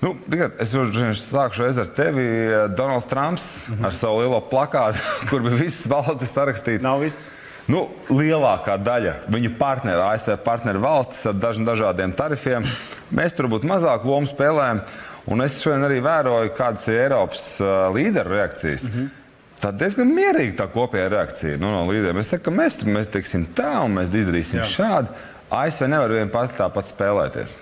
Nu, es sākšu reiz ar tevi. Donalds Trumps ar savu lielo plakātu, kur bija visas valstis sarakstīts. Nav viss. Nu, lielākā daļa viņu partneri, ASV partneru valstis ar dažādiem tarifiem. Mēs tur būtu mazāk lomu spēlējam. Un es šodien arī vēroju, kādas ir Eiropas līderu reakcijas. Tad diezgan mierīgi tā kopējā reakcija no līderiem. Es saku, ka mēs teiksim tā un mēs izdarīsim šādi. ASV nevar vien tāpat spēlēties.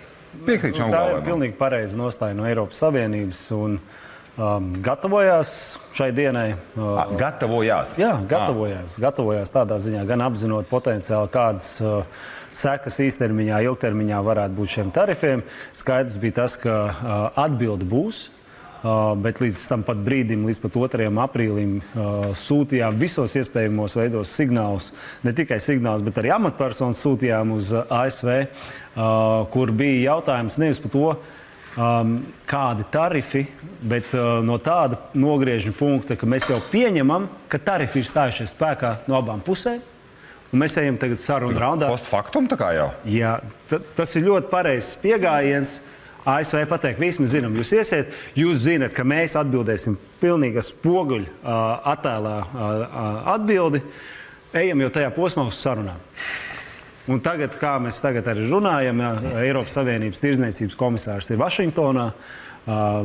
Piekrīt šam galvējumam. Tā ir pilnīgi pareiza nostāja no Eiropas Savienības un gatavojās šai dienai. Gatavojās? Jā, gatavojās tādā ziņā, gan apzinot potenciāli kādas sekas īstermiņā, ilgtermiņā varētu būt šiem tarifiem. Skaidrs bija tas, ka atbilde būs, bet līdz tam pat brīdim, līdz pat 2. aprīlim sūtījām visos iespējamos veidos signālus, ne tikai signālus, bet arī amatpersonas sūtījām uz ASV, kur bija jautājums nevis par to, kādi tarifi, bet no tāda nogriežņa punkta, ka mēs jau pieņemam, ka tarifi ir stājušies spēkā no abām pusēm, un mēs ejam tagad sarunu raundā. Postfaktum tā kā jau? Jā, tas ir ļoti pareizs pieejams. ASV pateikt, visi mēs zinām, jūs iesiet, jūs zināt, ka mēs atbildēsim pilnīgi spoguļu attēlā atbildi, ejam jau tajā posmā uz sarunām. Un tagad, kā mēs tagad arī runājam, Eiropas Savienības tirdzniecības komisārs ir Vašingtonā,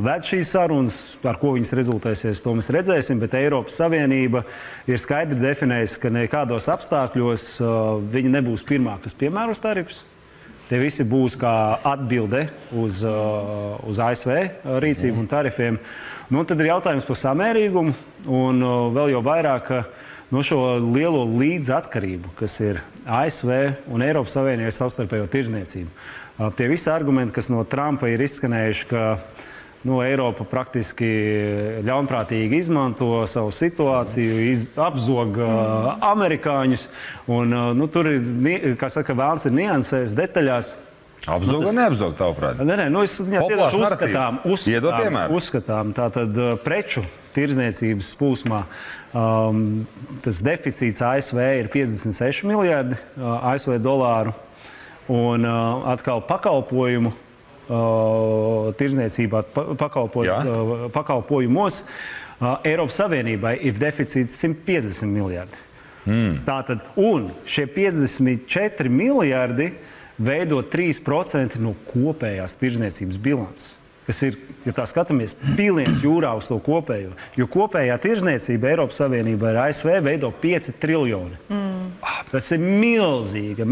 ved šīs sarunas, ar ko viņas rezultēsies, to mēs redzēsim, bet Eiropas Savienība ir skaidri definējusi, ka nekādos apstākļos viņa nebūs pirmā, kas piemēros tarifus. Tie visi būs kā atbilde uz ASV rīcību un tarifiem. Nu, tad ir jautājums par samērīgumu un vēl jau vairāk no šo lielo līdzatkarību, kas ir ASV un Eiropas Savienības savstarpējo tirdzniecību. Tie visi argumenti, kas no Trumpa ir izskanējuši, ka Eiropa praktiski ļaunprātīgi izmanto savu situāciju, apzog amerikāņus, un tur ir, kā saka, vēlns ir niansēs, detaļās. Apzog vai neapzog, tavuprāt? Nē, es uzskatām, tātad preču tirdzniecības plūsmā. Tas deficīts ASV ir 56 miljardi ASV dolāru, un atkal pakalpojumu tirdzniecībā, pakalpojumos Eiropas Savienībai ir deficīts 150 miljardi. Tātad, un šie 54 miljardi veido 3% no kopējās tirdzniecības bilances, kas ir, ja tā skatāmies, piliens jūrā uz to kopējo. Jo kopējā tirdzniecība Eiropas Savienībā ar ASV veido 5 triljoni. Tas ir milzīga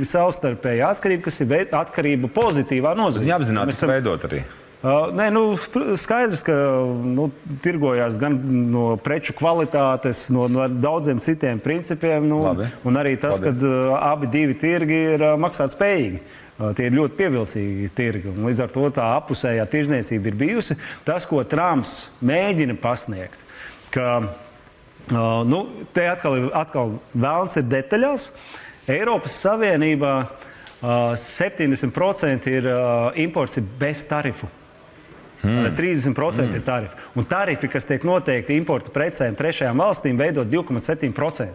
savstarpēja atkarība, kas ir atkarība pozitīvā nozīmē. Viņi apzināti veidot arī. Nē, skaidrs, ka tirgojās gan no preču kvalitātes, no daudziem citiem principiem, un arī tas, ka abi divi tirgi ir maksāt spējīgi. Tie ir ļoti pievilcīgi tirgi, un līdz ar to tā apusējā tirdzniecība ir bijusi. Tas, ko Trumps mēģina pasniegt, ka te atkal vēlns ir detaļās. Eiropas Savienībā 70% ir imports bez tarifu. 30% ir tarifi. Un tarifi, kas tiek noteikti importa precēm trešajām valstīm, veido 2,7%.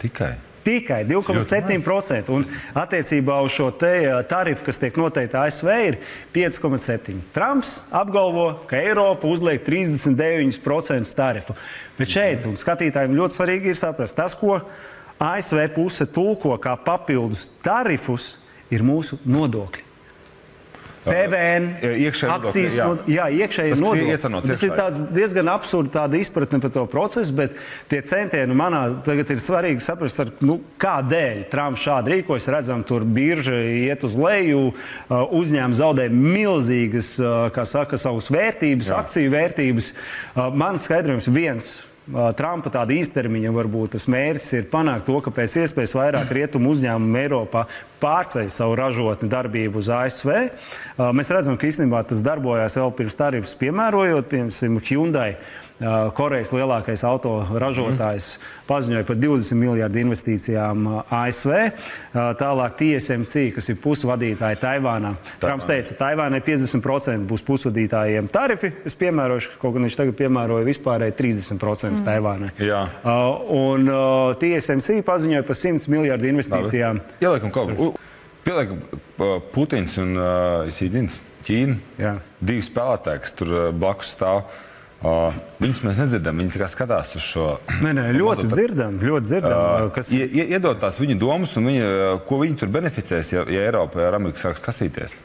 Tikai 2,7%. Un attiecībā uz šo tarifu, kas tiek noteikti ASV, ir 5,7%. Trumps apgalvo, ka Eiropa uzliek 39% tarifu. Bet šeit, un skatītājiem ļoti svarīgi ir saprast, tas, ko ASV puse tulko kā papildus tarifus, ir mūsu nodokļi. PVN, akcijas, iekšējie nodokļi. Tas ir diezgan absurdi tāda izpratne par to procesu, bet tie centieni manā tagad ir svarīgi saprast, kādēļ Trumps šādi rīkojas. Redzam, tur birža iet uz leju, uzņēmumi zaudē milzīgas, kā saka, savas vērtības, akciju vērtības. Mans skaidrojums viens. Trumpa tāda īstermiņa varbūt tas mērķis ir panākt to, ka pēc iespējas vairāk rietumu uzņēmumu Eiropā pārceļ savu ražotni darbību uz ASV. Mēs redzam, ka īstenībā tas darbojās vēl pirms tarifus piemērojot, piemēram, Hyundai, Korejas lielākais auto ražotājs, paziņoja par 20 miljardu investīcijām ASV. Tālāk TSMC, kas ir pusvadītāji Taivānā. Trumps teica, Taivānai 50% būs pusvadītājiem tarifi. Es piemērošu, kaut gan viņš tagad piemēroja vispārēji 30% Taivānai. Un TSMC paziņoja par 100 miljardu investīcijām. Ieliekam kaut ko. Pieliekam Putins un Sīdins. Ķīna. Divi spēlētāji, kas tur blakus stāv. Viņus mēs nedzirdam, viņi tikai skatās uz šo. Nē, ļoti dzirdam. Iedod tās viņu domas, un ko viņi tur beneficēs, ja Eiropa ar Ameriku sāks kasīties?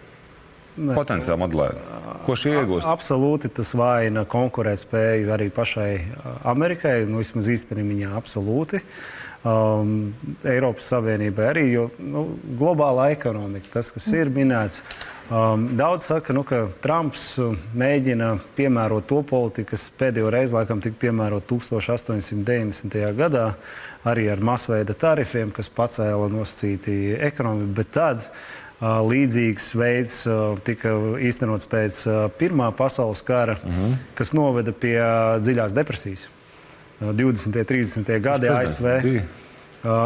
Potenciāli modelēt. Ko šī iegūst? Absolūti tas vājina konkurētspēju arī pašai Amerikai, vismaz īstenībā absolūti. Eiropas Savienībai arī, jo globālā ekonomika, tas, kas ir minēts, daudz saka, ka Trumps mēģina piemērot to politiku, kas pēdējo reizi laikam tika piemērot 1890. gadā, arī ar masveida tarifiem, kas pacēla nosacīti ekonomiku, bet tad līdzīgs veids tika īstenots pēc Pirmā pasaules kara, kas noveda pie dziļās depresijas. 20. 30. gadi ASV.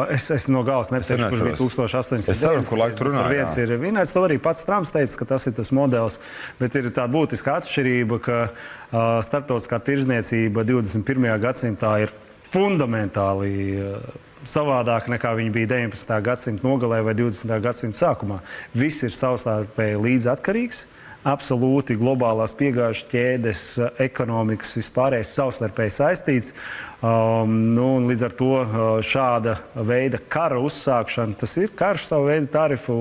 Es no galas nepateikšu, kurš bija 1890. Es saprotu, kur laiku tur runāja. Viens ir vinēts, to arī pats Trumps teica, ka tas ir tas modelis, bet ir tā būtiska atšķirība, ka starptautiskā tirzniecība 21. gadsimtā ir fundamentāli savādāk nekā viņi bija 19. gadsimta nogalē vai 20. gadsimta sākumā. Viss ir savstarpēji līdzatkarīgs, absolūti globālās piegāžu ķēdes, ekonomikas vispārējais savstarpēji saistīts. Līdz ar to šāda veida kara uzsākšana, tas ir karš savu veidu tarifu.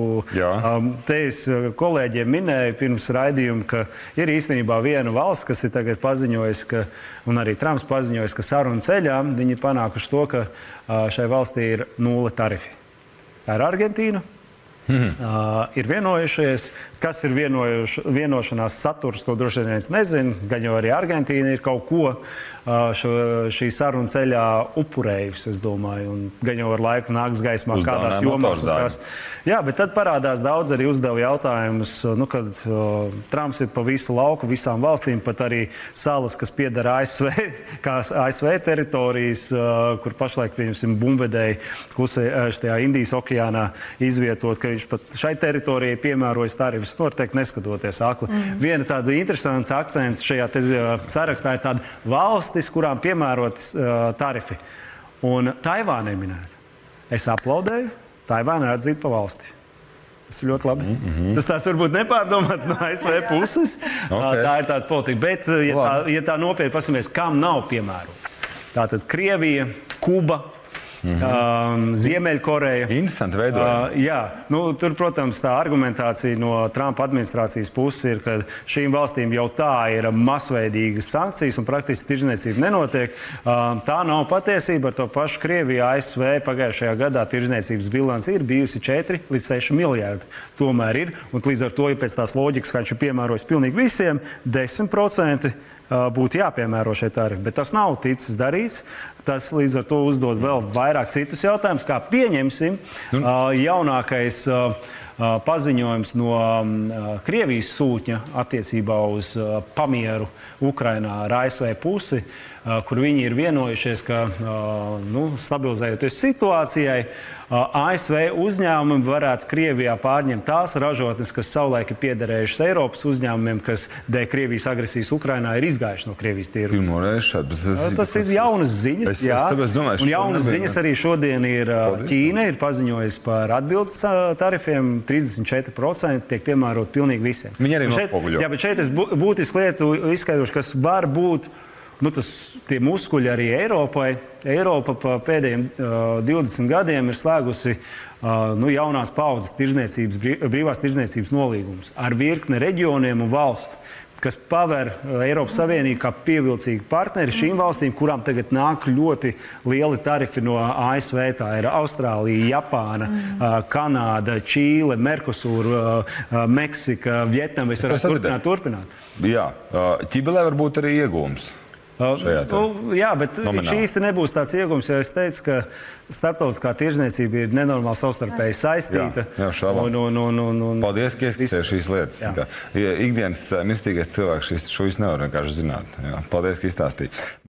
Te es kolēģiem minēju pirms raidījuma, ka ir īstenībā viena valsts, kas ir tagad paziņojusi, un arī Trumps paziņojis, ka sarunu ceļā viņi ir panākuši to, ka šai valstī ir 0 tarifi. Tā ir Argentīna. Ir vienojušies, kas ir vienošanās saturs, to droši vien viens nezina, gan jau arī Argentīna ir kaut ko šī saruna ceļā upurējusi, es domāju, un gan jau ar laiku nāks gaismā kādās jomās. Jā, bet tad parādās daudz arī uzdeva jautājumus, kad Trumps ir pa visu lauku, visām valstīm, pat arī salas, kas pieder ASV, kā ASV teritorijas, kur pašlaik, pieņemsim, bumvedēji klusajā Indijas okeānā izvietot, ka viņš pat šai teritorijai piemērojas tarifus, noteikti neskatoties akli. Viena tāda interesants akcents šajā sarakstā ir tāda valstis, kurām piemērotas tarifi. Un Taivāna ir minēta. Es aplaudēju, Taivāna ir atzīta pa valsti. Tas ir ļoti labi. Tas tās varbūt nepārdomāts no ASV puses. Tā ir tās politika. Bet, ja tā nopietni paskatāmies, kam nav piemērots. Tātad Krievija, Kuba, Ziemeļkoreja. Interesanti veidojumi. Jā, tur, protams, tā argumentācija no Trumpa administrācijas puses ir, ka šīm valstīm jau tā ir masveidīgas sankcijas un praktiski tirdzniecība nenotiek. Tā nav patiesība. Ar to pašu Krieviju, ASV pagājušajā gadā tirdzniecības bilance ir bijusi 4 līdz 6 miljārdi. Tomēr ir, un līdz ar to, ja pēc tās loģikas, kā viņš ir piemērojis pilnīgi visiem, 10% būtu jāpiemēro šie tarifi, bet tas nav ticis darīts. Tas līdz ar to uzdod vēl vairāk citus jautājumus, kā pieņemsim jaunākais paziņojums no Krievijas sūtņa attiecībā uz pamieru Ukrainā ar ASV pusi, kur viņi ir vienojušies, ka stabilizējoties situācijai, ASV uzņēmumi varētu Krievijā pārņemt tās ražotnes, kas savulaik ir piederējušas Eiropas uzņēmumiem, kas dēļ Krievijas agresijas Ukrainā ir izgājuši no Krievijas tirgus. Tas ir jaunas ziņas, un jaunas ziņas arī šodien ir Ķīna ir paziņojusi par atbildes tarifiem, 34% tiek piemērot pilnīgi visiem. Viņi arī nospoguļo. Jā, bet šeit es būtisku lietu izskaidrošu, kas var būt tie muskuļi arī Eiropai. Eiropa pa pēdējiem 20 gadiem ir slēgusi jaunās paudzes brīvās tirdzniecības nolīgumus ar virkni reģioniem un valstu, kas paver Eiropas Savienību kā pievilcīgu partneri šīm valstīm, kurām tagad nāk ļoti lieli tarifi no ASV. Tā ir Austrālija, Japāna, Kanāda, Čīle, Merkosur, Meksika, Vietnama. Es varētu turpināt. Jā, ķibelē var būt arī iegūms. Jā, bet šīs te nebūs tāds iegums, jo es teicu, ka starptautiskā tirzniecība ir nenormāli savstarpēji saistīta. Jā, paldies, ka ieskicēji šīs lietas. Ikdienas mirstīgais cilvēks šo visu nevar vienkārši zināt. Paldies, ka izstāstīji.